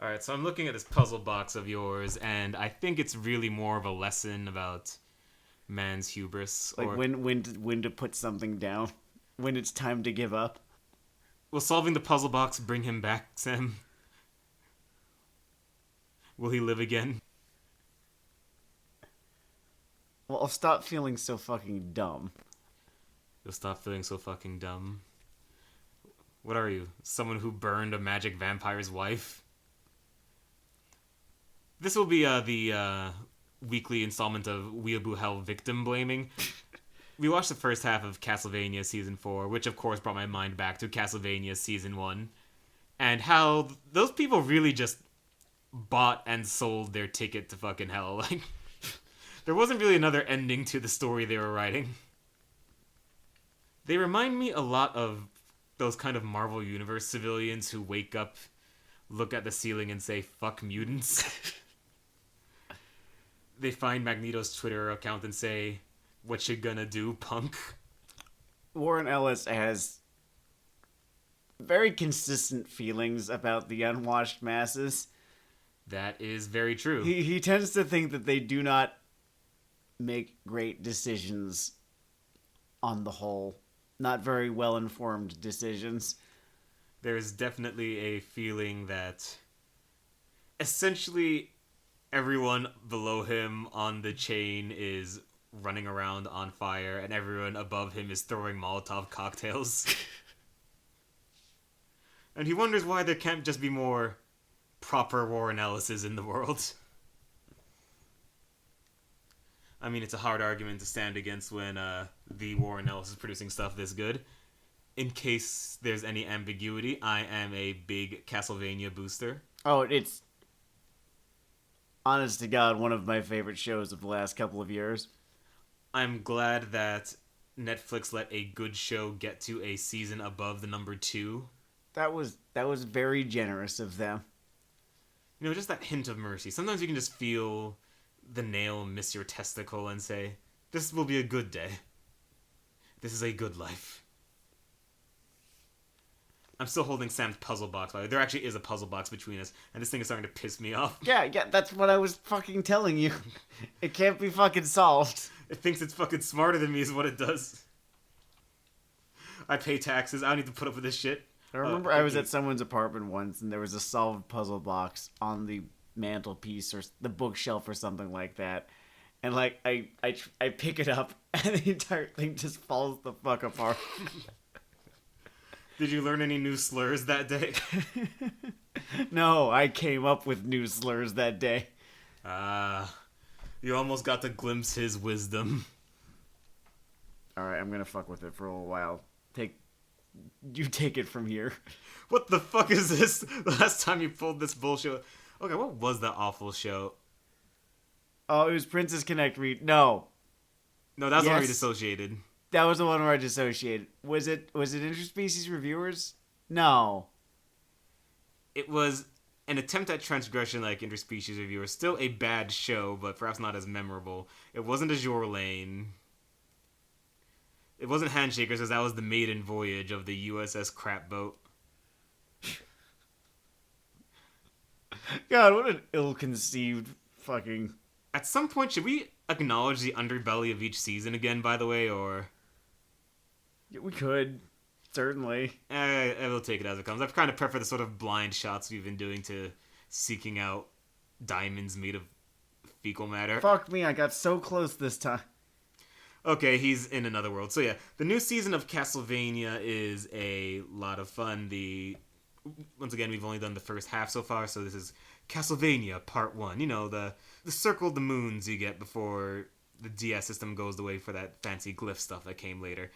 Alright, so I'm looking at this puzzle box of yours, and I think it's really more of a lesson about man's hubris. Like when to put something down, when it's time to give up. Will solving the puzzle box bring him back, Sam? Will he live again? Well, I'll stop feeling so fucking dumb. You'll stop feeling so fucking dumb. What are you? Someone who burned a magic vampire's wife? This will be the weekly installment of Weeaboo Hell victim blaming. We watched the first half of Castlevania Season 4, which of course brought my mind back to Castlevania Season 1, and how those people really just bought and sold their ticket to fucking hell. Like, there wasn't really another ending to the story they were writing. They remind me a lot of those kind of Marvel Universe civilians who wake up, look at the ceiling, and say, "Fuck mutants." They find Magneto's Twitter account and say, "What you gonna do, punk?" Warren Ellis has very consistent feelings about the unwashed masses. That is very true. He tends to think that they do not make great decisions on the whole. Not very well-informed decisions. There's definitely a feeling that essentially everyone below him on the chain is running around on fire, and everyone above him is throwing Molotov cocktails. And he wonders why there can't just be more proper Warren Ellises in the world. I mean, it's a hard argument to stand against when the Warren Ellis is producing stuff this good. In case there's any ambiguity, I am a big Castlevania booster. Oh, it's, honest to God, one of my favorite shows of the last couple of years. I'm glad that Netflix let a good show get to a season above the number 2. That was very generous of them. You know, just that hint of mercy. Sometimes you can just feel the nail miss your testicle and say, "This will be a good day. This is a good life." I'm still holding Sam's puzzle box, by the way. There actually is a puzzle box between us, and this thing is starting to piss me off. Yeah, that's what I was fucking telling you. It can't be fucking solved. It thinks it's fucking smarter than me is what it does. I pay taxes. I don't need to put up with this shit. I remember I was at someone's apartment once, and there was a solved puzzle box on the mantelpiece or the bookshelf or something like that. And, like, I pick it up, and the entire thing just falls the fuck apart. Did you learn any new slurs that day? No, I came up with new slurs that day. You almost got to glimpse his wisdom. Alright, I'm gonna fuck with it for a little while. You take it from here. What the fuck is this? The last time you pulled this bullshit. Okay, what was that awful show? Oh, it was Princess Connect No. No, that was already dissociated. That was the one where I dissociated. Was it Interspecies Reviewers? No. It was an attempt at transgression like Interspecies Reviewers. Still a bad show, but perhaps not as memorable. It wasn't Azure Lane. It wasn't Handshakers, because that was the maiden voyage of the USS Crap Boat. God, what an ill-conceived fucking... At some point, should we acknowledge the underbelly of each season again, by the way, or... Yeah, we could. Certainly. I will take it as it comes. I've kind of preferred the sort of blind shots we've been doing to seeking out diamonds made of fecal matter. Fuck me, I got so close this time. Okay, he's in another world. So yeah, the new season of Castlevania is a lot of fun. Once again, we've only done the first half so far, so this is Castlevania Part 1. You know, the circle of the moons you get before the DS system goes away for that fancy glyph stuff that came later.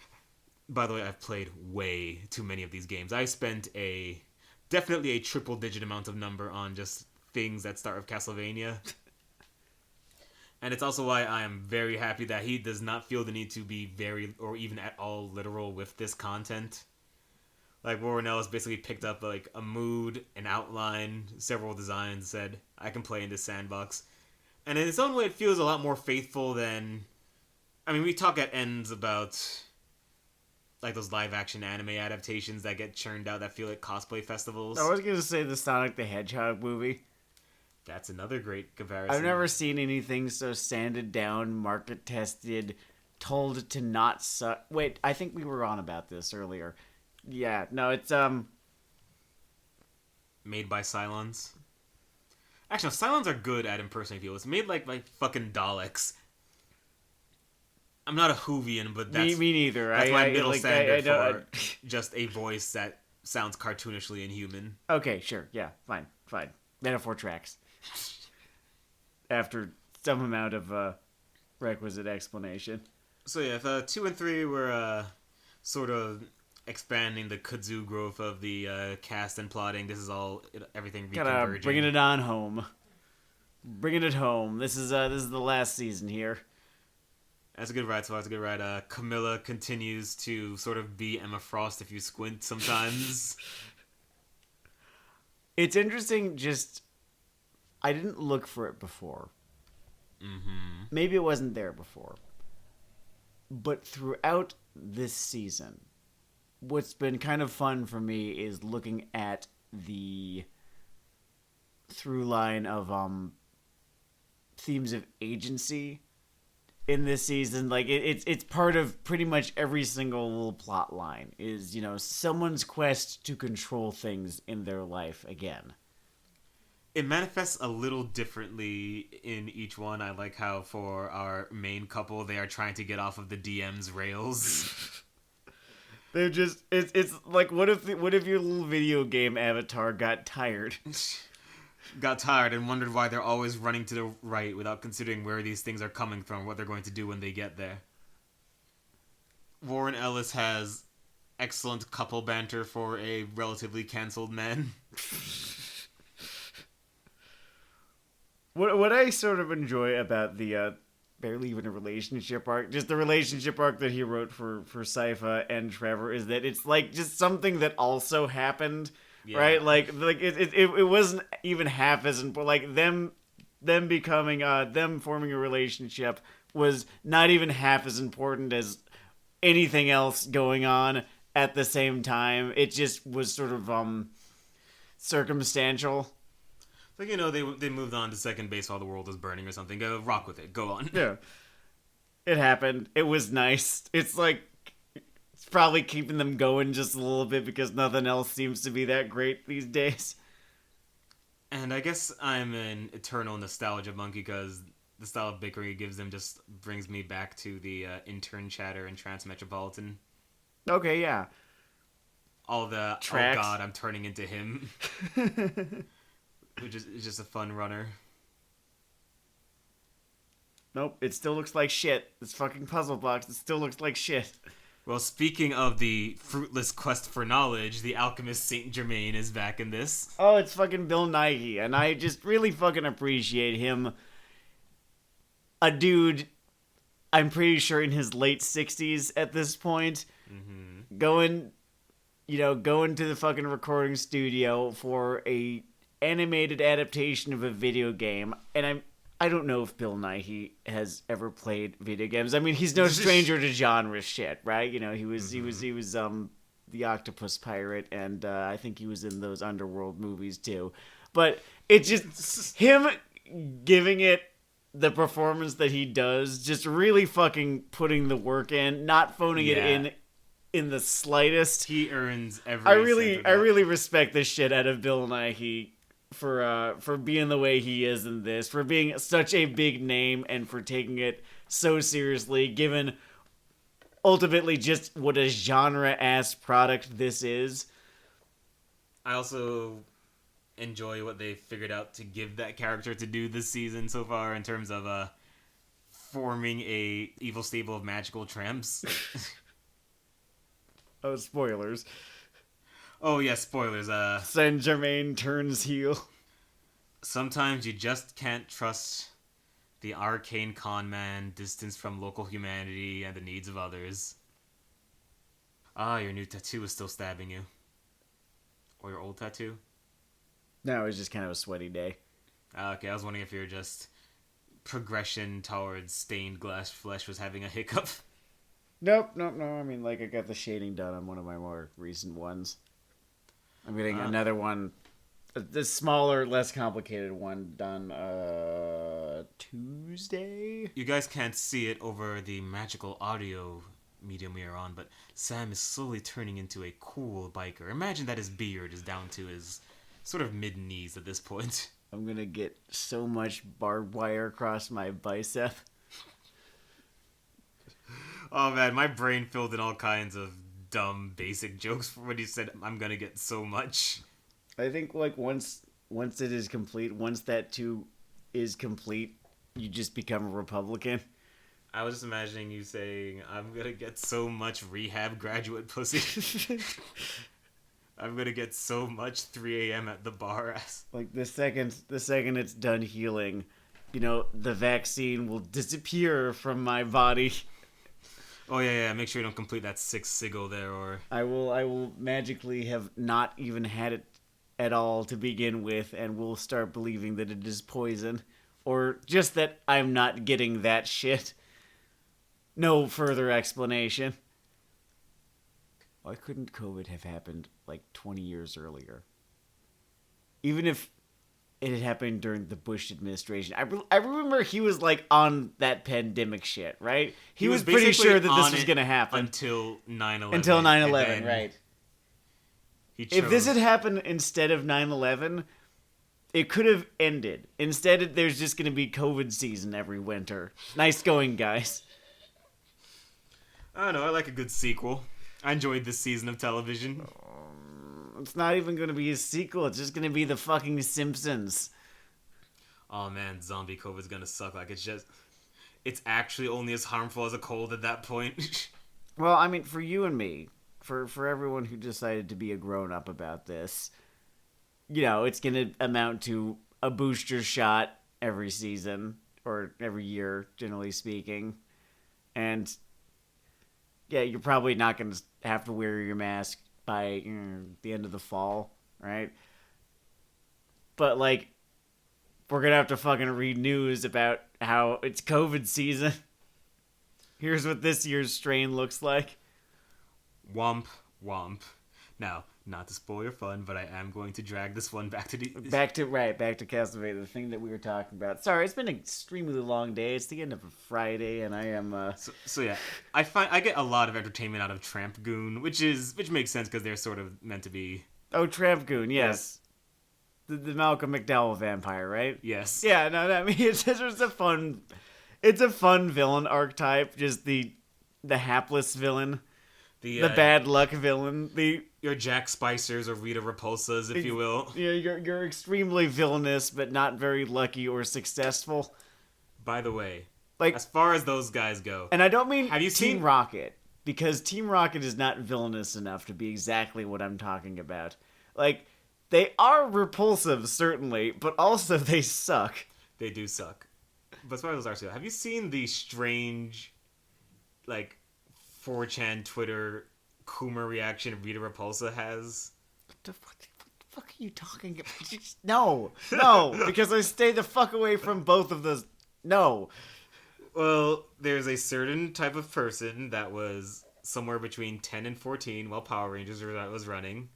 By the way, I've played way too many of these games. I spent definitely a triple-digit amount of number on just things that start with Castlevania. And it's also why I am very happy that he does not feel the need to be very, or even at all, literal with this content. Like, Warren Ellis basically picked up, like, a mood, an outline, several designs, said, "I can play in this sandbox." And in its own way, it feels a lot more faithful than... I mean, we talk at ends about like those live action anime adaptations that get churned out that feel like cosplay festivals. I was gonna say the Sonic the Hedgehog movie. That's another great comparison. I've never seen anything so sanded down, market tested, told to not suck. Wait, I think we were on about this earlier. Yeah, no, it's made by Cylons. Actually, no, Cylons are good at impersonating people. It's made like fucking Daleks. I'm not a Whovian, but that's me neither. That's my middle standard for just a voice that sounds cartoonishly inhuman. Okay, sure, yeah, fine. Metaphor tracks. After some amount of requisite explanation. So yeah, if 2 and 3 were sort of expanding the kudzu growth of the cast and plotting, this is all everything reconverging. Bringing it on home. Bringing it home. This is the last season here. That's a good ride so far. It's a good ride. Camilla continues to sort of be Emma Frost if you squint sometimes. It's interesting, just... I didn't look for it before. Mm-hmm. Maybe it wasn't there before. But throughout this season, what's been kind of fun for me is looking at the through line of themes of agency in this season. Like it's part of pretty much every single little plot line is, you know, someone's quest to control things in their life again. It manifests a little differently in each one. I like how for our main couple, they are trying to get off of the DM's rails. They're just it's like what if your little video game avatar got tired? Got tired and wondered why they're always running to the right without considering where these things are coming from, what they're going to do when they get there. Warren Ellis has excellent couple banter for a relatively cancelled man. What I sort of enjoy about the barely even a relationship arc, just the relationship arc that he wrote for Sypha and Trevor, is that it's like just something that also happened, yeah. Right? Like it wasn't even half as important. Like them becoming them forming a relationship was not even half as important as anything else going on at the same time. It just was sort of circumstantial. Like, you know, they moved on to second base while the world was burning or something. Go rock with it. Go on. Yeah. It happened. It was nice. It's like, it's probably keeping them going just a little bit because nothing else seems to be that great these days. And I guess I'm an eternal nostalgia monkey because the style of bickering it gives them just brings me back to the intern chatter in Transmetropolitan. Okay, yeah. All the, tracks. Oh god, I'm turning into him. Which is just a fun runner. Nope, it still looks like shit. This fucking puzzle box, it still looks like shit. Well, speaking of the fruitless quest for knowledge, the alchemist Saint Germain is back in this. Oh, it's fucking Bill Nighy, and I just really fucking appreciate him. A dude, I'm pretty sure in his late 60s at this point, going to the fucking recording studio for a animated adaptation of a video game, and I don't know if Bill Nighy has ever played video games. I mean, he's no stranger to genre shit, right? You know, he was the Octopus Pirate, and I think he was in those Underworld movies too. But it's just him giving it the performance that he does, just really fucking putting the work in, not phoning it in the slightest. He earns every. I really respect the shit out of Bill Nighy for being the way he is in this, for being such a big name, and for taking it so seriously, given ultimately just what a genre-ass product this is. I also enjoy what they figured out to give that character to do this season so far in terms of forming a evil stable of magical tramps. Oh, spoilers. Oh, yeah, spoilers. Saint Germain turns heel. Sometimes you just can't trust the arcane con man distanced from local humanity and the needs of others. Ah, your new tattoo is still stabbing you. Or your old tattoo? No, it was just kind of a sweaty day. Okay, I was wondering if your just progression towards stained glass flesh was having a hiccup. Nope, nope, no. I mean, like, I got the shading done on one of my more recent ones. I'm getting another one, the smaller, less complicated one done Tuesday. You guys can't see it over the magical audio medium we are on, but Sam is slowly turning into a cool biker. Imagine that his beard is down to his sort of mid-knees at this point. I'm gonna get so much barbed wire across my bicep. Oh man, my brain filled in all kinds of dumb, basic jokes for when he said, I'm gonna get so much. I think, like, once it is complete, once that too is complete, you just become a Republican. I was just imagining you saying, I'm gonna get so much rehab graduate pussy. I'm gonna get so much 3 a.m. at the bar ass. Like, the second it's done healing, the vaccine will disappear from my body. Oh yeah, make sure you don't complete that 6 sigil there, or... I will magically have not even had it at all to begin with, and will start believing that it is poison. Or just that I'm not getting that shit. No further explanation. Why couldn't COVID have happened, like, 20 years earlier? Even if it had happened during the Bush administration. I remember he was, like, on that pandemic shit, right? He was pretty sure that this was going to happen. Until 9/11. Until 9/11, right. If this had happened instead of 9/11, it could have ended. Instead, there's just going to be COVID season every winter. Nice going, guys. I don't know, I like a good sequel. I enjoyed this season of television. It's not even going to be a sequel. It's just going to be the fucking Simpsons. Oh man, zombie COVID's gonna suck. Like, it's actually only as harmful as a cold at that point. Well, I mean, for you and me, for everyone who decided to be a grown-up about this, it's going to amount to a booster shot every season, or every year, generally speaking. And, yeah, you're probably not going to have to wear your mask by the end of the fall, right? But, like, we're going to have to fucking read news about how it's COVID season. Here's what this year's strain looks like. Womp, womp. Now, not to spoil your fun, but I am going to drag this one back to back to Castlevania, the thing that we were talking about. Sorry, it's been an extremely long day. It's the end of a Friday, and I am. So yeah, I get a lot of entertainment out of Tramp Goon, which makes sense because they're sort of meant to be. Oh, Tramp Goon, yes. The Malcolm McDowell vampire, right? Yes. Yeah, no, I mean it's a fun villain archetype. Just the hapless villain. The bad luck villain, your Jack Spicers or Rita Repulsas, if you will. Yeah, you're extremely villainous, but not very lucky or successful. By the way, like, as far as those guys go, and I don't mean have you Team seen Rocket, because Team Rocket is not villainous enough to be exactly what I'm talking about. Like, they are repulsive, certainly, but also they suck. They do suck. But as far as those are, have you seen the strange, like, 4chan Twitter Coomer reaction Rita Repulsa has? What the fuck are you talking about? No, because I stay the fuck away from both of those. No. Well, there's a certain type of person that was somewhere between 10 and 14 while Power Rangers was running,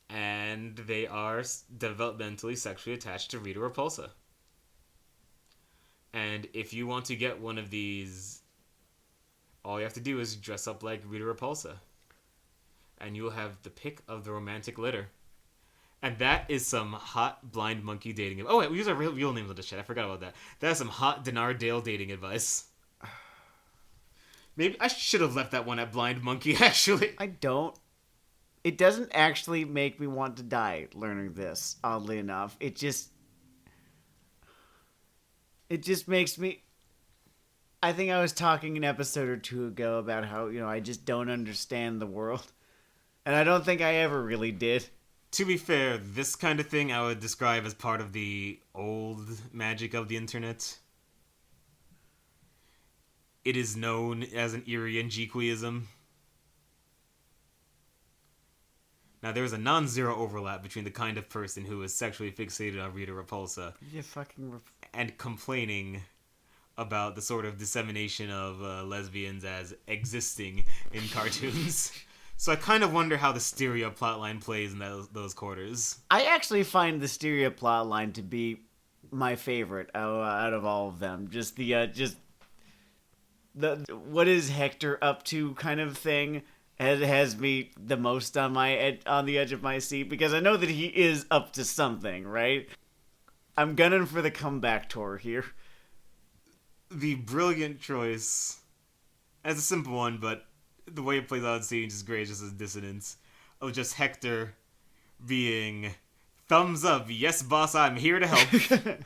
and they are developmentally sexually attached to Rita Repulsa. And if you want to get one of these, all you have to do is dress up like Rita Repulsa. And you'll have the pick of the romantic litter. And that is some hot blind monkey dating. Oh, wait, we use our real names on this shit. I forgot about that. That's some hot Dennard Dayle dating advice. Maybe I should have left that one at blind monkey, actually. I don't. It doesn't actually make me want to die learning this, oddly enough. It just makes me... I think I was talking an episode or two ago about how, I just don't understand the world. And I don't think I ever really did. To be fair, this kind of thing I would describe as part of the old magic of the internet. It is known as an Erie and Jequism. Now, there is a non-zero overlap between the kind of person who is sexually fixated on Rita Repulsa and complaining about the sort of dissemination of lesbians as existing in cartoons. So I kind of wonder how the Styria plotline plays in those quarters. I actually find the Styria plotline to be my favorite out of all of them. Just the what is Hector up to kind of thing has me the most on the edge of my seat, because I know that he is up to something, right? I'm gunning for the comeback tour here. The brilliant choice, as a simple one, but the way it plays out in scenes is great, just as dissonance, of just Hector being thumbs up, yes boss, I'm here to help.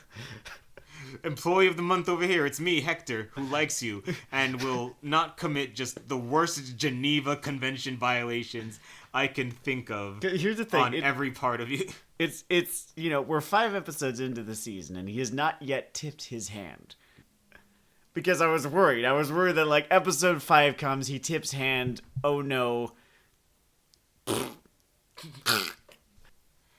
Employee of the month over here, it's me, Hector, who likes you and will not commit just the worst Geneva Convention violations I can think of. Here's the thing, on every part of you. It's we're 5 episodes into the season and he has not yet tipped his hand. Because I was worried. I was worried that, like, episode 5 comes, he tips hand, oh no.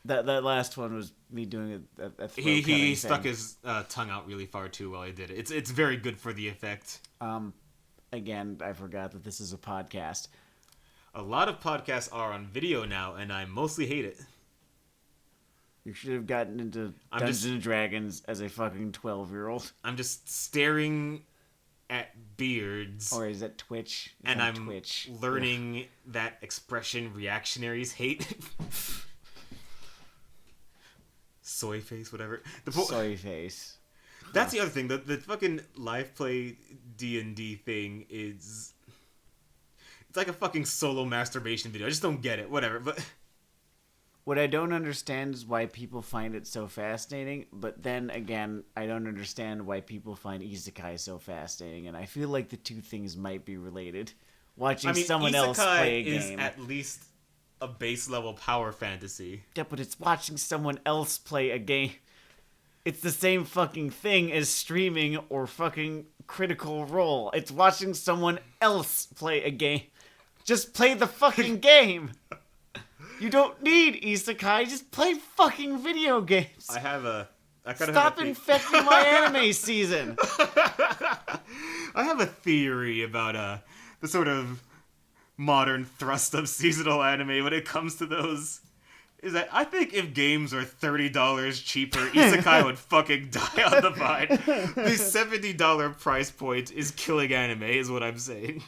That last one was me doing a throat He stuck his tongue out really far, too, while he did it. It's very good for the effect. Again, I forgot that this is a podcast. A lot of podcasts are on video now, and I mostly hate it. You should have gotten into Dungeons and Dragons as a fucking 12-year-old. I'm just staring at beards. Or is that Twitch? And I'm learning that expression reactionaries hate. Soy face, whatever. Soy face. That's the other thing. The fucking live play D&D thing is... It's like a fucking solo masturbation video. I just don't get it. Whatever, but... What I don't understand is why people find it so fascinating, but then again, I don't understand why people find isekai so fascinating, and I feel like the two things might be related. Watching someone else play a game is at least a base level power fantasy. Yeah, but it's watching someone else play a game. It's the same fucking thing as streaming or fucking Critical Role. It's watching someone else play a game. Just play the fucking game. You don't need isekai, just play fucking video games. Stop infecting my anime season. I have a theory about the sort of modern thrust of seasonal anime when it comes to those. Is that I think if games were $30 cheaper, isekai would fucking die on the vine. The $70 price point is killing anime, is what I'm saying.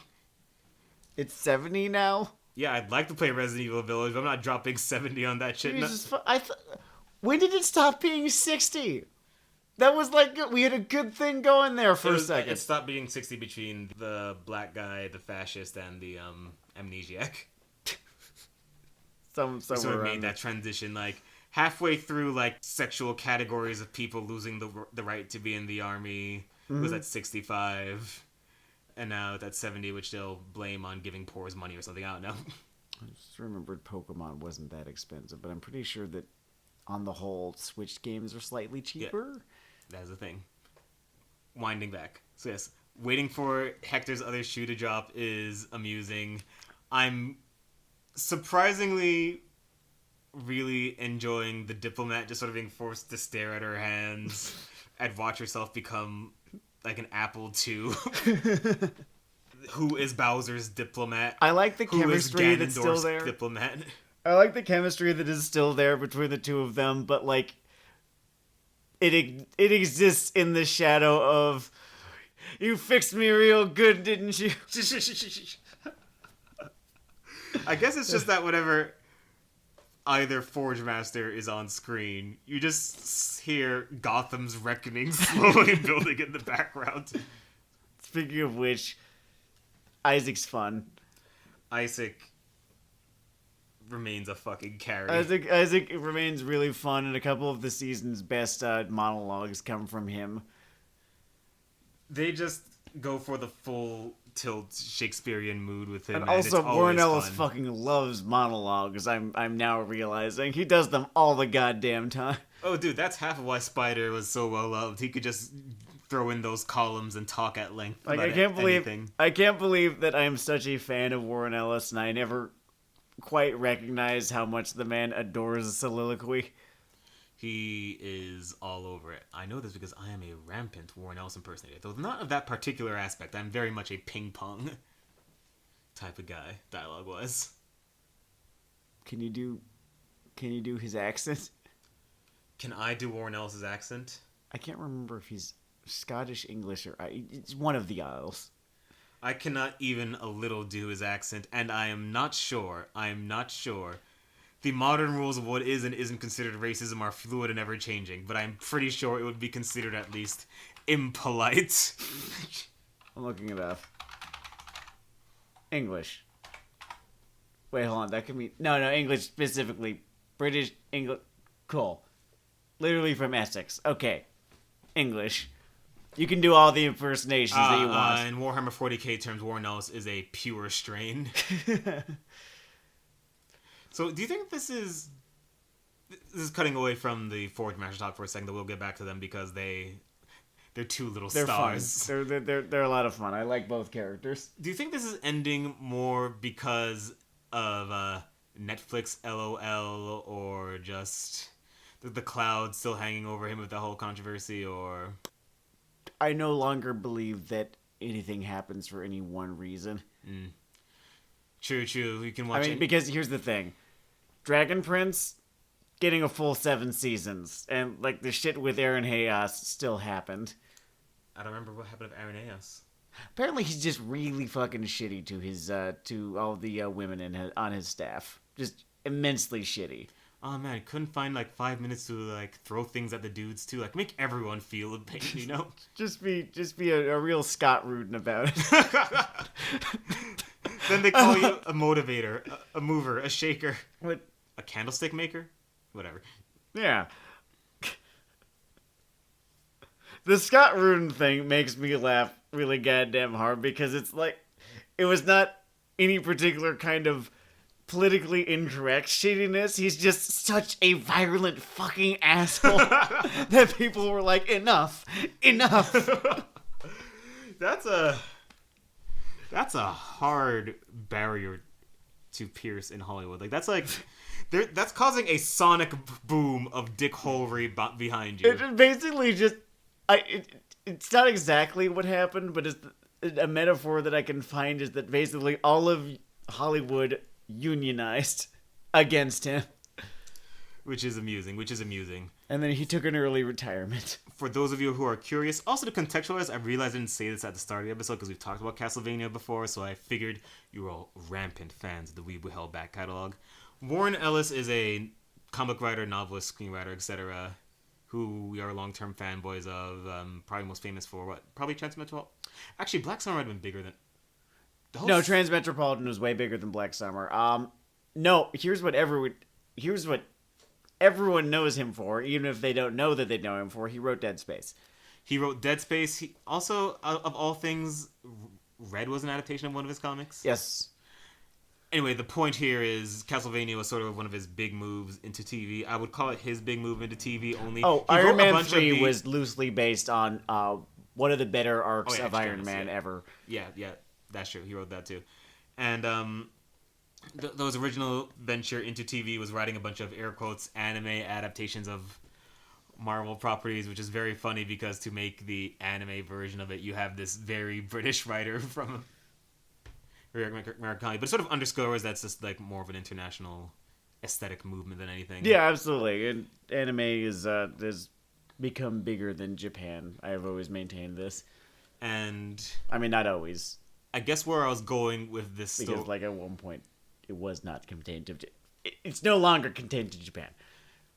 It's 70 now? Yeah, I'd like to play Resident Evil Village, but I'm not dropping 70 on that shit. When did it stop being 60? That was like, we had a good thing going there for a second. It stopped being 60 between the black guy, the fascist, and the amnesiac. Sort of made that transition, like, halfway through, like, sexual categories of people losing the right to be in the army. Mm-hmm. It was at 65. And now it's at 70, which they'll blame on giving poors money or something. I don't know. I just remembered Pokemon wasn't that expensive, but I'm pretty sure that on the whole, Switch games are slightly cheaper. Yeah, that's the thing. Winding back. So yes, waiting for Hector's other shoe to drop is amusing. I'm surprisingly really enjoying the diplomat just sort of being forced to stare at her hands and watch herself become... like an Apple II. Who is Bowser's diplomat? I like the chemistry that's still there. Diplomat. I like the chemistry that is still there between the two of them, but like it exists in the shadow of you fixed me real good, didn't you? I guess it's just that whenever either Forge Master is on screen, you just hear Gotham's Reckoning slowly building in the background. Speaking of which, Isaac's fun. Isaac remains a fucking carry. Isaac remains really fun, and a couple of the season's best monologues come from him. They just go for the full tilt Shakespearean mood with him. And also, Warren Ellis fucking loves monologues. I'm now realizing he does them all the goddamn time. Oh, dude, that's half of why Spider was so well loved. He could just throw in those columns and talk at length. Like, I can't believe that I am such a fan of Warren Ellis, and I never quite recognize how much the man adores soliloquy. He is all over it. I know this because I am a rampant Warren Ellis impersonator. Though not of that particular aspect. I'm very much a ping-pong type of guy, dialogue-wise. Can you do his accent? Can I do Warren Ellis' accent? I can't remember if he's Scottish, English, or it's one of the Isles. I cannot even a little do his accent, and I am not sure. The modern rules of what is and isn't considered racism are fluid and ever-changing, but I'm pretty sure it would be considered at least impolite. I'm looking it up. English. Wait, hold on. That could mean... No, English specifically. British, English... Cool. Literally from Essex. Okay. English. You can do all the impersonations that you want. In Warhammer 40k terms, Warren Ellis is a pure strain. So, do you think this is cutting away from the Forge Master talk for a second, but we'll get back to them because they're two little stars. Fun. They're a lot of fun. I like both characters. Do you think this is ending more because of Netflix LOL or just the cloud still hanging over him with the whole controversy, or... I no longer believe that anything happens for any one reason. True. You can watch. Because here's the thing: Dragon Prince getting a full 7 seasons, and like the shit with Aaron Hayes still happened. I don't remember what happened with Aaron Hayes. Apparently, he's just really fucking shitty to his to all the women on his staff. Just immensely shitty. Oh man, I couldn't find like 5 minutes to like throw things at the dudes too. Like make everyone feel a pain, you know? just be a real Scott Rudin about it. Then they call you a motivator, a mover, a shaker, what? A candlestick maker, whatever. Yeah. The Scott Rudin thing makes me laugh really goddamn hard because it's like it was not any particular kind of politically incorrect shittiness. He's just such a virulent fucking asshole that people were like, enough. That's a hard barrier to pierce in Hollywood. Like that's causing a sonic boom of dickholery behind you. It basically just it's not exactly what happened, but it's a metaphor that I can find is that basically all of Hollywood unionized against him. Which is amusing. And then he took an early retirement. For those of you who are curious, also to contextualize, I realized I didn't say this at the start of the episode because we've talked about Castlevania before, so I figured you were all rampant fans of the Weeaboo Hell back catalog. Warren Ellis is a comic writer, novelist, screenwriter, etc., who we are long-term fanboys of. Probably most famous for what? Probably Transmetropolitan. Actually, Black Summer might have been bigger than... No, Transmetropolitan was way bigger than Black Summer. No, here's what everyone knows him for, even if they don't know that they know him for. He wrote Dead Space. He also, of all things, Red was an adaptation of one of his comics. Yes. Anyway, the point here is Castlevania was sort of one of his big moves into TV. I would call it his big move into TV only. Oh, Iron Man 3 was loosely based on one of the better arcs of Iron Man ever. Yeah, that's true. He wrote that too. And those original venture into TV was writing a bunch of air quotes anime adaptations of Marvel properties, which is very funny because to make the anime version of it, you have this very British writer from American, but it sort of underscores that's just like more of an international aesthetic movement than anything. Yeah, absolutely. And anime has become bigger than Japan. I have always maintained this. And I mean, not always. I guess where I was going with this because like at one point it was not contained to it's no longer contained to Japan.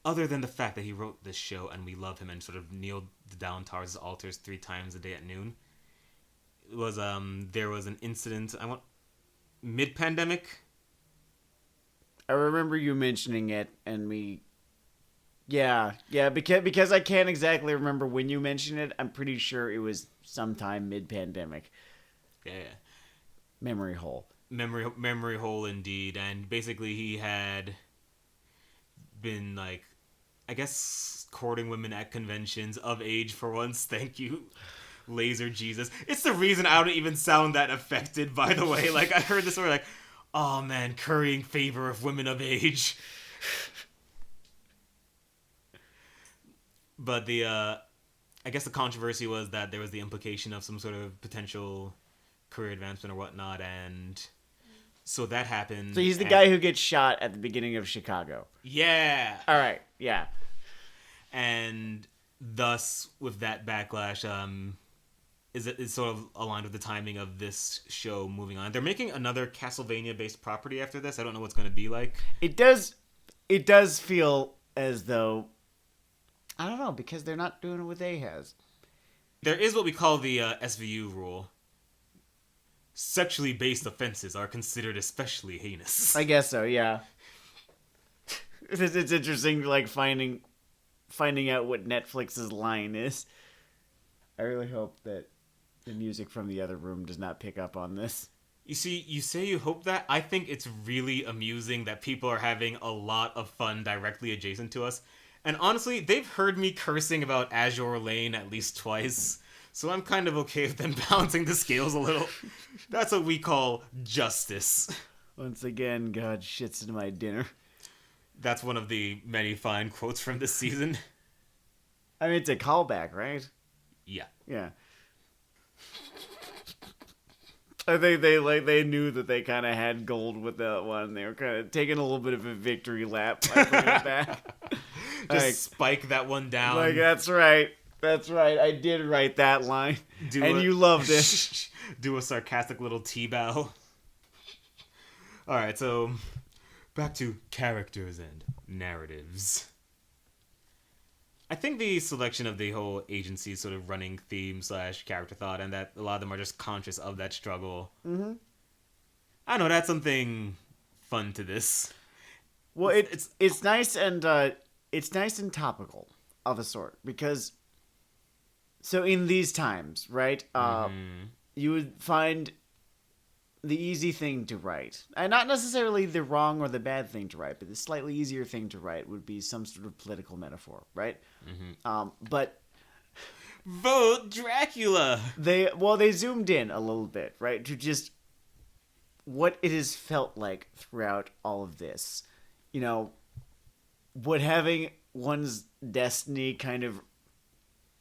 Other than the fact that he wrote this show and we love him and sort of kneeled down towards his altars 3 times a day at noon. It was there was an incident mid-pandemic. I remember you mentioning it and because I can't exactly remember when you mentioned it. I'm pretty sure it was sometime mid-pandemic. Yeah. Memory hole. Memory hole indeed. And basically he had been like, I guess, courting women at conventions of age for once. Thank you, Laser Jesus. It's the reason I don't even sound that affected, by the way. Like, I heard this word like, oh man, currying favor of women of age. But I guess the controversy was that there was the implication of some sort of potential career advancement or whatnot, and so that happened. So he's the guy who gets shot at the beginning of Chicago. Yeah. All right. Yeah. And thus, with that backlash, is sort of aligned with the timing of this show moving on. They're making another Castlevania-based property after this. I don't know what's going to be like. It does feel as though, I don't know, because they're not doing it with Ahaz. There is what we call the SVU rule. Sexually based offenses are considered especially heinous. I guess so, yeah. It's interesting, like, finding out what Netflix's line is. I really hope that the music from the other room does not pick up on this. You see, you say you hope that. I think it's really amusing that people are having a lot of fun directly adjacent to us. And honestly, they've heard me cursing about Azure Lane at least twice. So I'm kind of okay with them balancing the scales a little. That's what we call justice. Once again, God shits into my dinner. That's one of the many fine quotes from this season. I mean, it's a callback, right? Yeah. Yeah. I think they knew that they kind of had gold with that one. They were kind of taking a little bit of a victory lap by bringing it back. Just spike that one down. Like, that's right. That's right. I did write that line. You loved it. Do a sarcastic little T-bow. Alright, so back to characters and narratives. I think the selection of the whole agency sort of running theme / character thought, and that a lot of them are just conscious of that struggle. Mm-hmm. I don't know, that's something fun to this. Well, it's nice and topical of a sort, because so in these times, right? You would find the easy thing to write, and not necessarily the wrong or the bad thing to write, but the slightly easier thing to write would be some sort of political metaphor, right? Mm-hmm. But vote Dracula. They zoomed in a little bit, right, to just what it has felt like throughout all of this. You know, what having one's destiny kind of,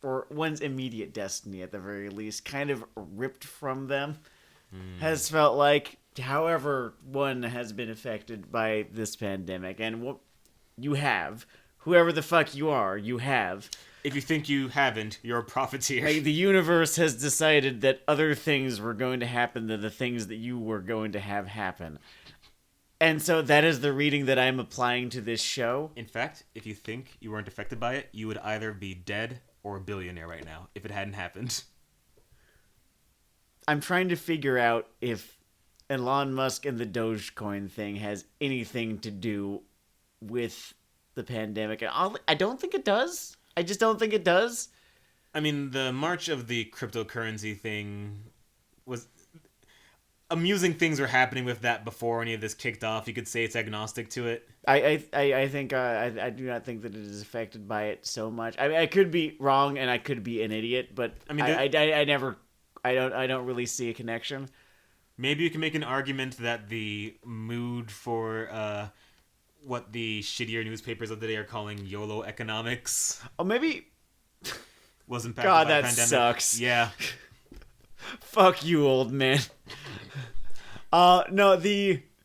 or one's immediate destiny at the very least, kind of ripped from them has felt like, however one has been affected by this pandemic. And what you have, whoever the fuck you are, you have. If you think you haven't, you're a profiteer. Like, the universe has decided that other things were going to happen than the things that you were going to have happen. And so that is the reading that I'm applying to this show. In fact, if you think you weren't affected by it, you would either be dead or a billionaire right now, if it hadn't happened. I'm trying to figure out if Elon Musk and the Dogecoin thing has anything to do with the pandemic. I don't think it does. I just don't think it does. I mean, the march of the cryptocurrency thing was... amusing things were happening with that before any of this kicked off. You could say it's agnostic to it. I think I do not think that it is affected by it so much. I mean, I could be wrong and I could be an idiot, but I mean, I don't really see a connection. Maybe you can make an argument that the mood for what the shittier newspapers of the day are calling YOLO economics. Oh, maybe was impacted by the pandemic. God, that sucks. Yeah. Fuck you, old man. No,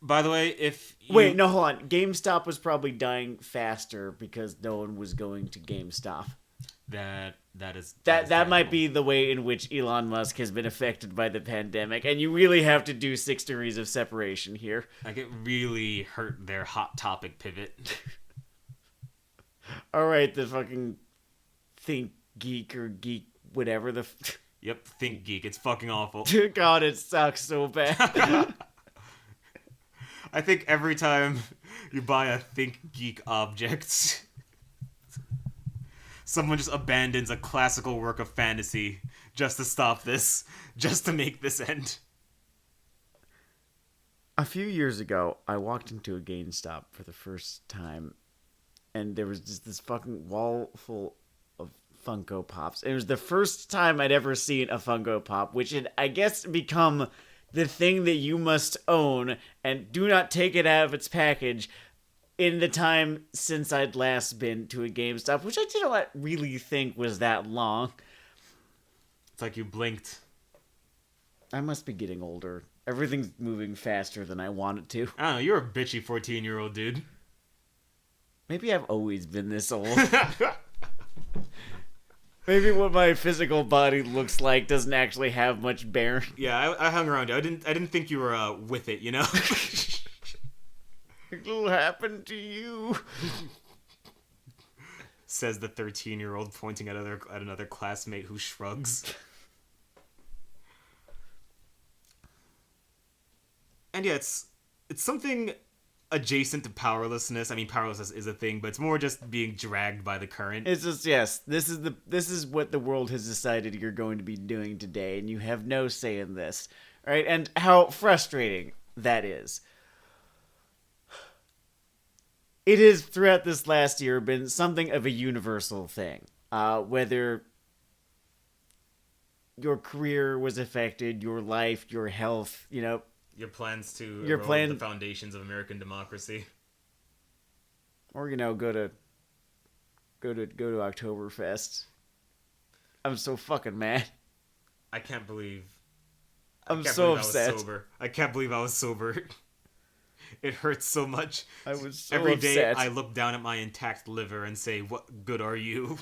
By the way, if you... Wait, no, hold on. GameStop was probably dying faster because no one was going to GameStop. That might be the way in which Elon Musk has been affected by the pandemic, and you really have to do 6 degrees of separation here. Like, it really hurt their hot topic pivot. Alright, the fucking Think Geek or Geek whatever the... Yep, Think Geek. It's fucking awful. God, it sucks so bad. I think every time you buy a Think Geek object, someone just abandons a classical work of fantasy just to stop this, just to make this end. A few years ago, I walked into a GameStop for the first time, and there was just this fucking wall full of Funko Pops. It was the first time I'd ever seen a Funko Pop, which had, I guess, become the thing that you must own and do not take it out of its package in the time since I'd last been to a GameStop, which I didn't really think was that long. It's like you blinked. I must be getting older. Everything's moving faster than I want it to. I don't know, you're a bitchy 14-year-old dude. Maybe I've always been this old. Maybe what my physical body looks like doesn't actually have much bearing. Yeah, I hung around you. I didn't think you were with it, you know? It'll happen to you. Says the 13-year-old pointing at another classmate who shrugs. And yeah, it's something adjacent to powerlessness. I mean, powerlessness is a thing, but it's more just being dragged by the current. It's just, yes, this is what the world has decided you're going to be doing today, and you have no say in this, right? And how frustrating that is. It has, throughout this last year, been something of a universal thing. Whether your career was affected, your life, your health, you know, your plans to erode the foundations of American democracy, or you know, go to Oktoberfest. I'm so fucking mad. I can't believe. I'm so upset. I can't believe I was sober. It hurts so much. I was so Every upset. day I look down at my intact liver and say, "What good are you?"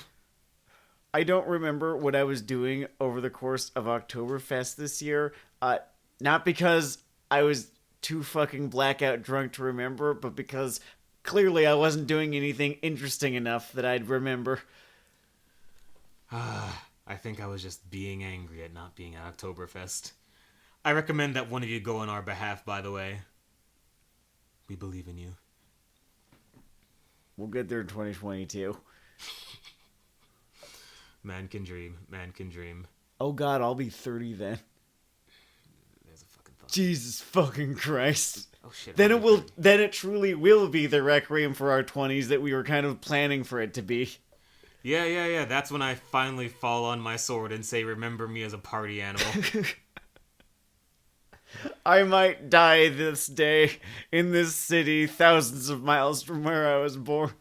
I don't remember what I was doing over the course of Oktoberfest this year. Not because I was too fucking blackout drunk to remember, but because clearly I wasn't doing anything interesting enough that I'd remember. I think I was just being angry at not being at Oktoberfest. I recommend that one of you go on our behalf, by the way. We believe in you. We'll get there in 2022. Man can dream. Man can dream. Oh god, I'll be 30 then. There's a fucking thought. Jesus fucking Christ. Oh shit. Then it truly will be the requiem for our 20s that we were kind of planning for it to be. Yeah. That's when I finally fall on my sword and say, "Remember me as a party animal." I might die this day in this city thousands of miles from where I was born.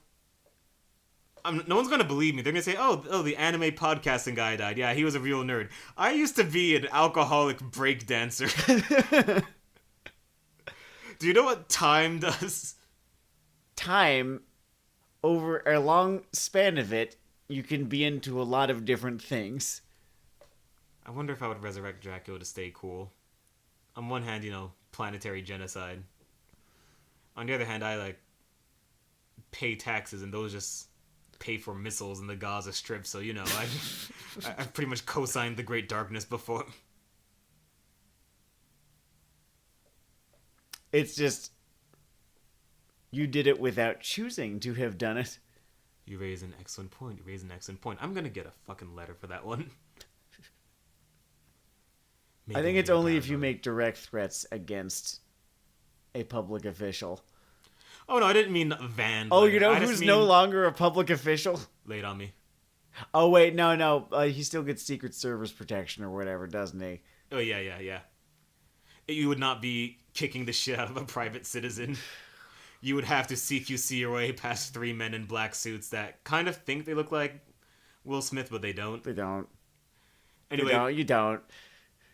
No one's gonna believe me. They're gonna say, "Oh, the anime podcasting guy died. Yeah, he was a real nerd." I used to be an alcoholic break dancer. Do you know what time does? Time, over a long span of it, you can be into a lot of different things. I wonder if I would resurrect Dracula to stay cool. On one hand, you know, planetary genocide. On the other hand, I pay taxes, and those just pay for missiles in the Gaza Strip. So you know, I've pretty much co-signed the Great Darkness before. It's just you did it without choosing to have done it. You raise an excellent point. I'm gonna get a fucking letter for that one. I think it's only if you make direct threats against a public official. Oh no, I didn't mean Van. Oh, you know who's no longer a public official? Lay it on me. Oh wait, no. He still gets Secret Service protection or whatever, doesn't he? Oh yeah. You would not be kicking the shit out of a private citizen. You would have to CQC your way past 3 men in black suits that kind of think they look like Will Smith, but they don't. They don't. Anyway, you don't.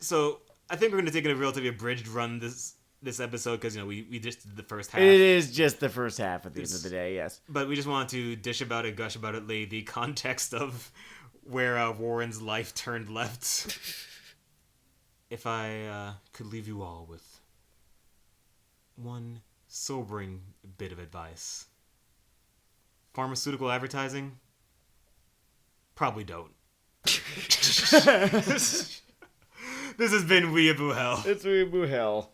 So I think we're going to take a relatively abridged run this episode because, you know, we just did the first half. It is just the first half at the end of the day, yes. But we just wanted to dish about it, gush about it, lay the context of where Warren's life turned left. If I could leave you all with one sobering bit of advice. Pharmaceutical advertising? Probably don't. This has been Weeaboo Hell. It's Weeaboo Hell.